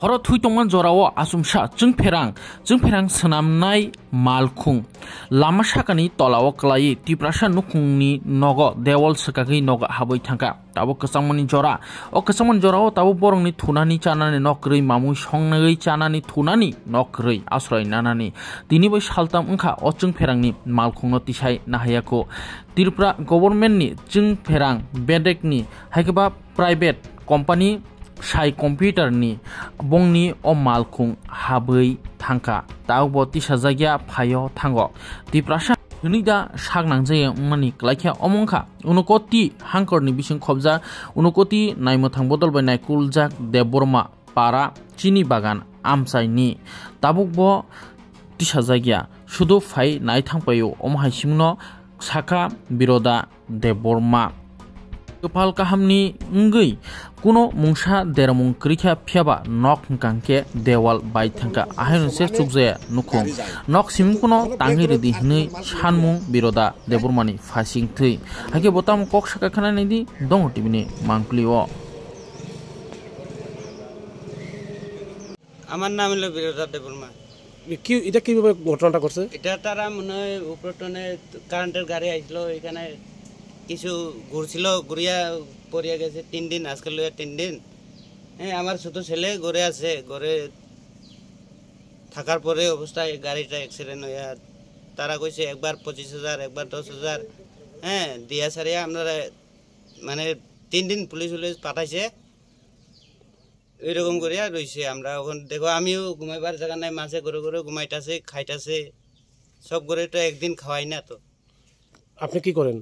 horo thui tongman jorao asumsa jungpherang senamnai malkhung lama sakani tolao klai tiprasa nukungni nogo dewal sakagi nogo haboi thangka tabo kesangmani jora o kesangmani jorao tabo borongni thunani chanani nokrei mamu songnai chanani thunani nokrei asroi nanani tini bai saltam ungkha o jungpherangni malkhungno tisai nahayako Tripura government ni jungpherang bedekni haikaba private company sai computer ni bongni o malkhung haboi thangka taubo tisajagya phayo thango tiprasa hunida sagnangjaye mani klaikha omongkha unukoti hangkorni bising khobja unukoti naimo thangbodol bai naikuljak deborma para chini bagan amsaini tabukbo tisajagya sudu phai nai thangpayo omhaisimno saka biroda deborma Gopal kahamni ngui kuno mungsa deramung krikha phiaba nok hingkangke dewal bai thangka ahainse chukje nukung nok simung kuno tangi redi hnui sanmung biroda debormani fasing thui hake botam kok saka khana nidi dong tibini mangklio আমার নাম হলো বিরোধা দেববর্মা কি এটা কিভাবে ঘটনাটা করছে এটা তারা মনে হয় উপরটনে কারেন্টের গাড়ি আইছিল এখানে কিছু ঘুরছিল ঘুরিয়া পড়িয়া গেছে 3 দিন আজকে লইয়া 3 দিন হ্যাঁ আমার ছোট ছেলে ঘরে আছে ঘরে থাকার পরে অবস্থায় গাড়িটা অ্যাক্সিডেন্ট হইয়া তারা কইছে একবার 25000 একবার 10000 হ্যাঁ দিয়া সারিয়া আমরা মানে 3 দিন পুলিশ পাঠাইছে এরকম করিয়া রইছে আমরা এখন দেখো আমিও ঘুমাইবার জায়গা নাই মাঝে ঘরে ঘরে ঘুমাইতাছে খাইতাছে সব ঘরে তো একদিন খাওয়াই না তো আপনি কি করেন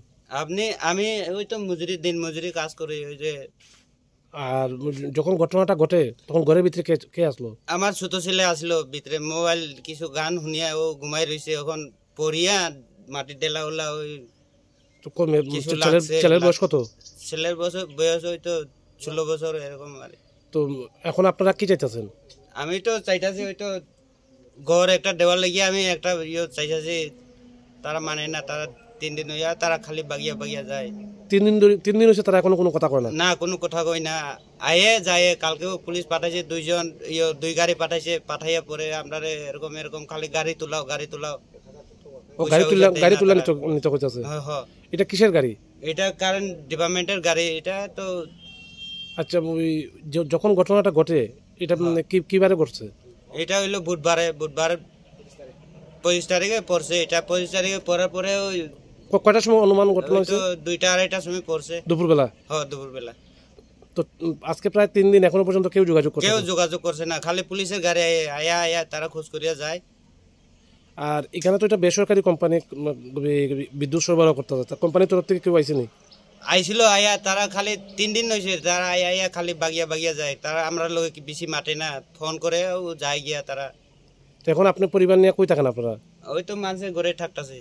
আমি ওই তো মজুরি দিন মজুরি কাজ করি ওই যে আর যখন ঘটনাটা ঘটে তখন ঘরের ভিতরে কে আসলো আমার ছোট ছেলে আসলো ভিতরে মোবাইল কিছু গান শুনিয়া ও ঘুমাই রইছে এখন পড়িয়া মাটি ডেলা ওলা ওই ছেলের বয়স কত ছেলের বয়স ওই তো 16 বছর এরকম আর তো এখন আপনারা কি চাইতেছেন আমি তো চাইতাছি ওই তো ঘর একটা দেওয়াল লাগিয়ে আমি একটা চাইতাছি তারা মানে না তারা 3 দিন হইয়া তারা খালি বাগিয়া যায় 3 দিন হইছে তারা এখনো কোনো কথা কয় না না কোনো কথা কয় না আয়ে যায় কালকেও পুলিশ পাঠাইছে দুইজন দুই গাড়ি পাঠাইয়া পরে আপনারা এরকম খালি গাড়ি তুলাও ও গাড়ি তুলা নিতে কইতাছে হ্যাঁ হ্যাঁ এটা কিসের গাড়ি এটা কারেন্ট ডিপার্টমেন্টের গাড়ি এটা তো আচ্ছা যখন ঘটনাটা ঘটে এটা কিবারে ঘটছে এটা হইলো বুধবার 25 তারিখে পড়ছে এটা 25 তারিখে পড়ার পরে ওই কয়টার সময় অনুমান ঘটনা হইছে 2টা 2:30টার সময় পড়ছে দুপুরবেলা হ্যাঁ দুপুরবেলা তো আজকে প্রায় 3 দিন এখনো পর্যন্ত কেউ যোগাযোগ করছে না খালি পুলিশের গাড়ি আয়া তারা খোঁজ করিয়া যায় আর এখানে তো এটা বেসরকারি কোম্পানি বিদ্যুৎ সরবরাহ করতে আছে কোম্পানির তরফ থেকে কেউ আইছে নি আইছিল আয়া তারা খালি 3 দিন হইছে তারা আয়া খালি বাগিয়া যায় তারা আমরা লোকে বেশি মাঠে না ফোন করে ও যায় গিয়া তারা এখন আপনি পরিবার নিয়ে কই থাকেন আপনারা ওই তো মানুষের ঘরে থাকতাছে